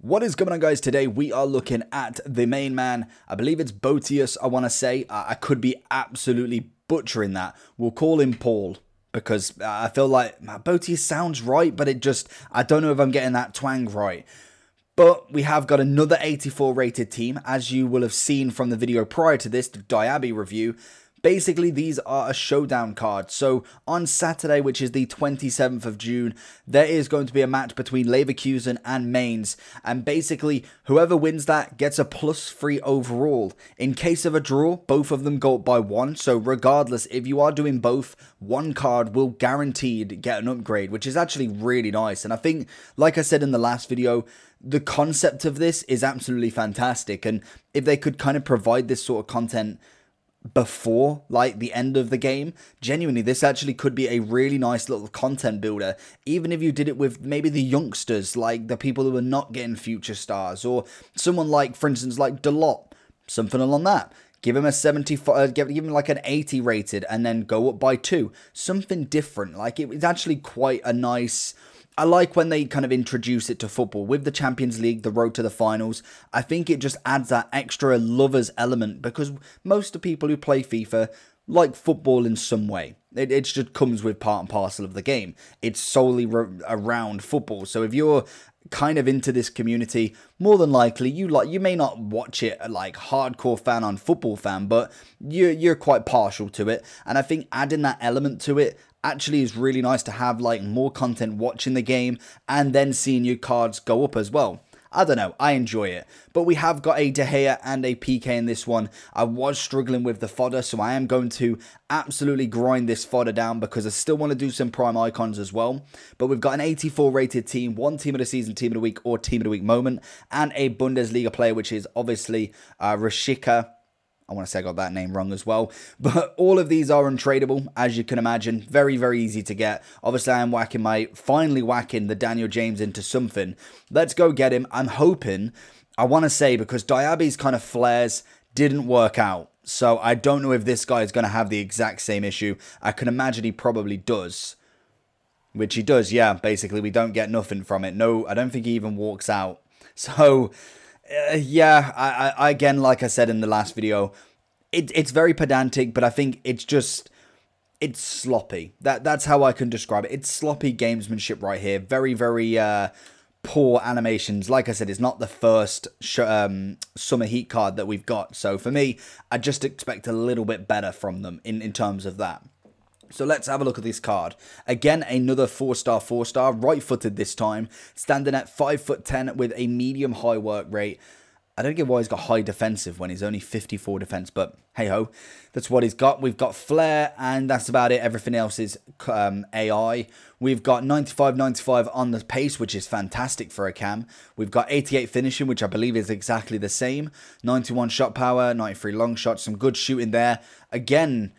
What is going on, guys? Today we are looking at the main man. I believe it's Boetius, I want to say. I could be absolutely butchering that. We'll call him Paul because I feel like Boetius sounds right, but I don't know if I'm getting that twang right. But we have got another 84 rated team, as you will have seen from the video prior to this, the Diaby review. Basically, these are a showdown card. So on Saturday, which is the 27th of June, there is going to be a match between Leverkusen and Mainz. And basically, whoever wins that gets a +3 overall. In case of a draw, both of them go up by 1. So regardless, if you are doing both, one card will guaranteed get an upgrade, which is actually really nice. And I think, like I said in the last video, the concept of this is absolutely fantastic. And if they could kind of provide this sort of content before like the end of the game, genuinely this actually could be a really nice little content builder, even if you did it with maybe the youngsters, like the people who are not getting future stars, or someone like, for instance, like Dalot, something along that. Give him a 75, give him like an 80 rated and then go up by 2, something different. Like it's actually quite a nice, I like when they kind of introduce it to football. With the Champions League, the road to the finals, I think it just adds that extra lovers element, because most of the people who play FIFA like football in some way. It just comes with part and parcel of the game. It's solely around football. So if you're kind of into this community, more than likely you may not watch it like hardcore fan on football fan, but you're quite partial to it. And I think adding that element to it actually is really nice to have, like, more content watching the game and then seeing your cards go up as well. I don't know, I enjoy it. But we have got a De Gea and a PK in this one. I was struggling with the fodder, so I am going to absolutely grind this fodder down because I still want to do some prime icons as well. But we've got an 84 rated team, one team of the season, team of the week, or team of the week moment, and a Bundesliga player, which is obviously Rashika. I want to say I got that name wrong as well. But all of these are untradeable, as you can imagine. Very, very easy to get. Obviously, I am finally whacking the Daniel James into something. Let's go get him. I'm hoping, I want to say, because Diaby's kind of flares didn't work out. So I don't know if this guy is going to have the exact same issue. I can imagine he probably does. Which he does, yeah. Basically, we don't get nothing from it. No, I don't think he even walks out. So yeah, I again, like I said in the last video, it's very pedantic, but I think it's sloppy. That's how I can describe it. It's sloppy gamesmanship right here. Very, very poor animations. Like I said, it's not the first Summer Heat card that we've got. So for me, I just expect a little bit better from them in terms of that. So let's have a look at this card. Again, another 4-star, right-footed this time, standing at 5'10" with a medium high work rate. I don't get why he's got high defensive when he's only 54 defense, but hey-ho, that's what he's got. We've got flair, and that's about it. Everything else is AI. We've got 95 on the pace, which is fantastic for a cam. We've got 88 finishing, which I believe is exactly the same. 91 shot power, 93 long shots, some good shooting there. Again,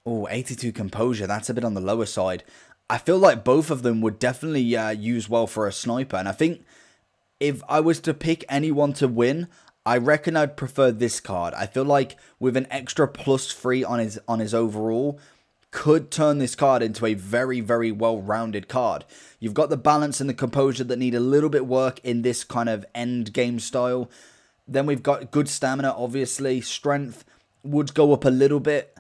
oh, 82 composure. That's a bit on the lower side. I feel like both of them would definitely use well for a sniper. And I think if I was to pick anyone to win, I reckon I'd prefer this card. I feel like with an extra +3 on his overall, could turn this card into a very, very well-rounded card. You've got the balance and the composure that need a little bit work in this kind of end game style. Then we've got good stamina, obviously. Strength would go up a little bit.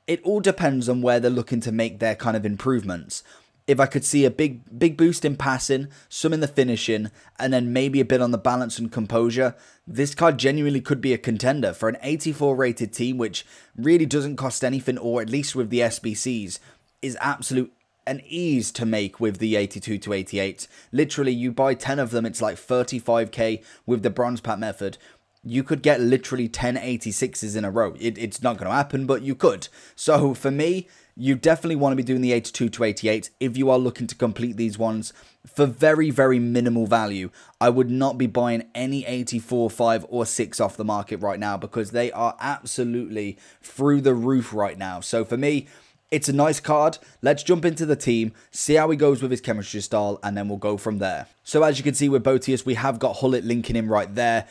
It all depends on where they're looking to make their kind of improvements. If I could see a big boost in passing, some in the finishing, and then maybe a bit on the balance and composure, this card genuinely could be a contender for an 84 rated team, which really doesn't cost anything, or at least with the SBCs, is absolute an ease to make with the 82 to 88. Literally, you buy 10 of them, it's like 35k with the bronze pack method. You could get literally 10 86s in a row. It's not going to happen, but you could. So for me, you definitely want to be doing the 82 to 88 if you are looking to complete these ones for very, very minimal value. I would not be buying any 84, 5 or 6 off the market right now because they are absolutely through the roof right now. So for me, it's a nice card. Let's jump into the team, see how he goes with his chemistry style, and then we'll go from there. So as you can see with Boetius, we have got Hullet linking him right there.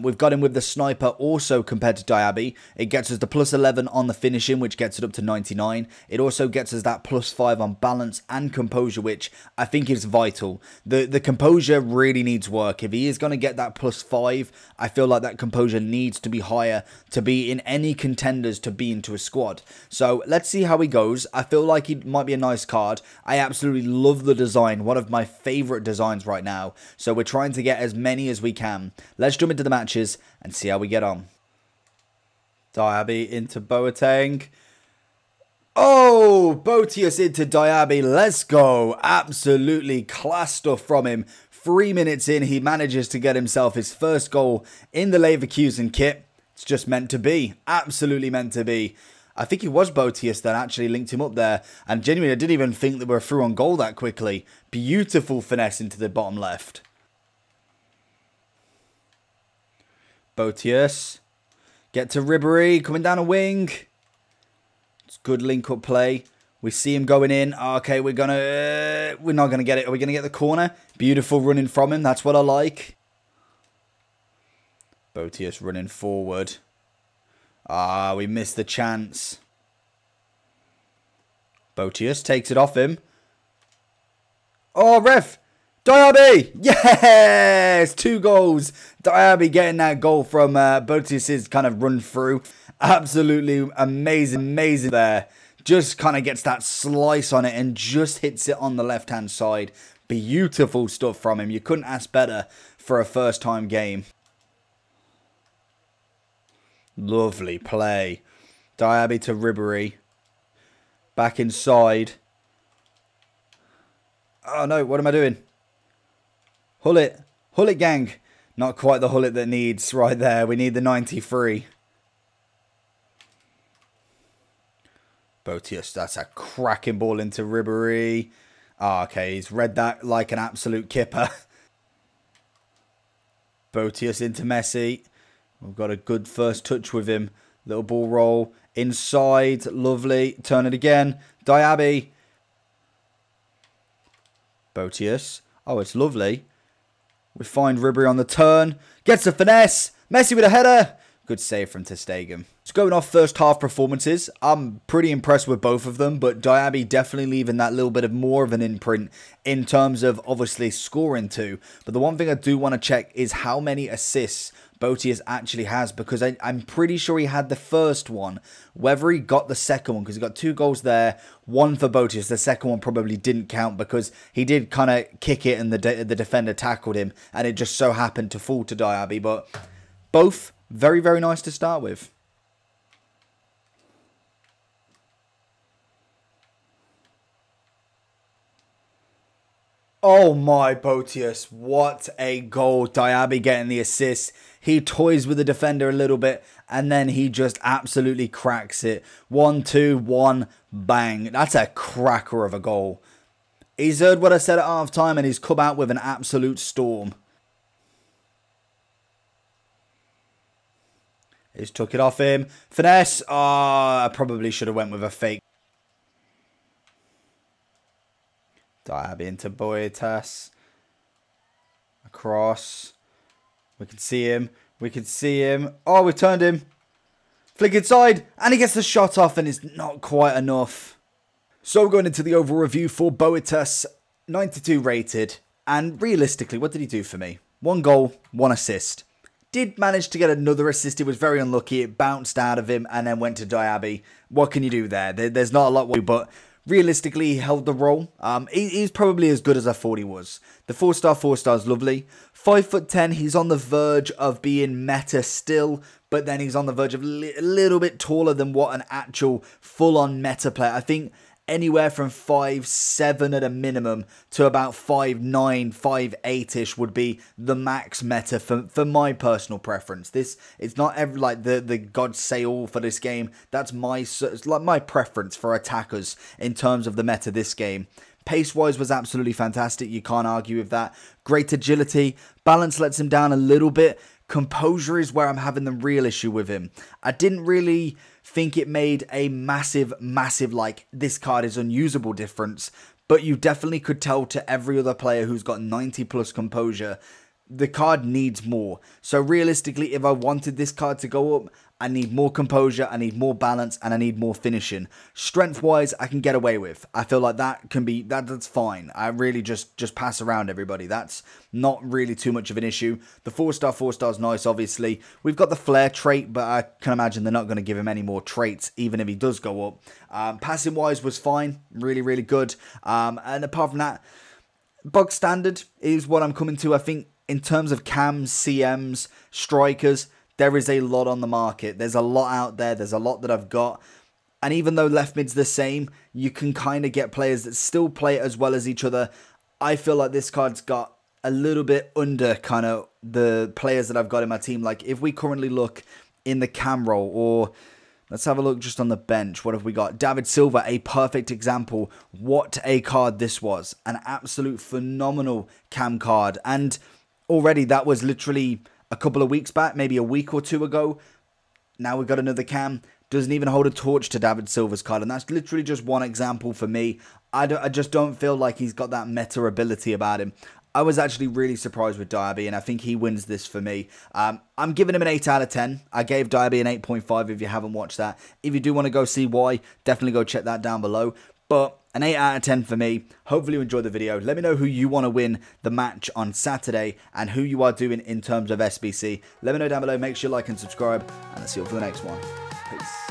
We've got him with the sniper also compared to Diaby. It gets us the +11 on the finishing, which gets it up to 99. It also gets us that +5 on balance and composure, which I think is vital. The composure really needs work. If he is going to get that +5, I feel like that composure needs to be higher to be in any contenders to be into a squad. So let's see how he goes. I feel like he might be a nice card. I absolutely love the design. One of my favourite designs right now. So we're trying to get as many as we can. Let's jump into the matches and see how we get on. Diaby into Boateng. Oh, Boetius into Diaby. Let's go. Absolutely class stuff from him. 3 minutes in, he manages to get himself his first goal in the Leverkusen kit. It's just meant to be. Absolutely meant to be. I think it was Boetius that actually linked him up there. And genuinely, I didn't even think that we were through on goal that quickly. Beautiful finesse into the bottom left. Boetius. Get to Ribery. Coming down a wing. It's good link-up play. We see him going in. Okay, we're not going to get it. Are we going to get the corner? Beautiful running from him. That's what I like. Boetius running forward. Ah, we missed the chance. Boetius takes it off him. Oh, ref! Diaby! Yes! 2 goals. Diaby getting that goal from Boetius' kind of run through. Absolutely amazing, amazing there. Just kind of gets that slice on it and just hits it on the left-hand side. Beautiful stuff from him. You couldn't ask better for a first-time game. Lovely play. Diaby to Ribery. Back inside. Oh no, what am I doing? Hullet. Hullet gang. Not quite the Hullet that needs right there. We need the 93. Boetius, that's a cracking ball into Ribery. Oh, okay, he's read that like an absolute kipper. Boetius into Messi. We've got a good first touch with him. Little ball roll. Inside. Lovely. Turn it again. Diaby. Boetius. Oh, it's lovely. We find Ribery on the turn. Gets the finesse. Messi with a header. Good save from ter Stegen. So going off first half performances, I'm pretty impressed with both of them, but Diaby definitely leaving that little bit of more of an imprint in terms of obviously scoring too. But the one thing I do want to check is how many assists Boetius actually has, because I'm pretty sure he had the first one. Whether he got the second one, because he got 2 goals there, 1 for Boetius. The second one probably didn't count because he did kind of kick it and the defender tackled him, and it just so happened to fall to Diaby. But both very, very nice to start with. Oh my, Boetius, what a goal. Diaby getting the assist. He toys with the defender a little bit and then he just absolutely cracks it. 1-2-1, bang. That's a cracker of a goal. He's heard what I said at half time and he's come out with an absolute storm. He's took it off him. Finesse. Oh, I probably should have went with a fake. Diaby into Boetius. Across. We can see him. We can see him. Oh, we've turned him. Flick inside. And he gets the shot off and it's not quite enough. So going into the overall review for Boetius. 92 rated. And realistically, what did he do for me? 1 goal, 1 assist. Did manage to get another assist. It was very unlucky. It bounced out of him and then went to Diaby. What can you do there? There's not a lot to do, but realistically, he held the role. He's probably as good as I thought he was. The 4-star is lovely. 5'10", he's on the verge of being meta still, but then he's on the verge of a little bit taller than what an actual full-on meta player. I think anywhere from 5'7" at a minimum to about 5'9", 5'8"-ish would be the max meta for my personal preference. It's not ever like the gods say all for this game. That's my preference for attackers in terms of the meta this game. Pace-wise was absolutely fantastic. You can't argue with that. Great agility. Balance lets him down a little bit. Composure is where I'm having the real issue with him. I didn't really think it made a massive, like, this card is unusable difference. but you definitely could tell to every other player who's got 90 plus composure, the card needs more. So realistically, if I wanted this card to go up, I need more composure, I need more balance, and I need more finishing. Strength-wise, I can get away with. I feel like that can be, that's fine. I really just pass around everybody. That's not really too much of an issue. The 4-star is nice, obviously. We've got the flair trait, but I can imagine they're not going to give him any more traits, even if he does go up. Passing-wise was fine. Really, really good. And apart from that, bog standard is what I'm coming to. I think in terms of cams, CMs, strikers, there is a lot on the market. There's a lot out there. There's a lot that I've got. And even though left mid's the same, you can kind of get players that still play as well as each other. I feel like this card's got a little bit under kind of the players that I've got in my team. Like if we currently look in the cam role, or let's have a look just on the bench. What have we got? David Silva, a perfect example. What a card this was. An absolute phenomenal cam card. And already that was literally a couple of weeks back, maybe a week or two ago. Now we've got another cam. Doesn't even hold a torch to David Silva's card. And that's literally just one example for me. I just don't feel like he's got that meta ability about him. I was actually really surprised with Diaby, and I think he wins this for me. I'm giving him an 8 out of 10. I gave Diaby an 8.5 if you haven't watched that. If you do want to go see why, definitely go check that down below. But an 8 out of 10 for me. Hopefully you enjoyed the video. Let me know who you want to win the match on Saturday and who you are doing in terms of SBC. Let me know down below. Make sure you like and subscribe. And I'll see you all for the next one. Peace.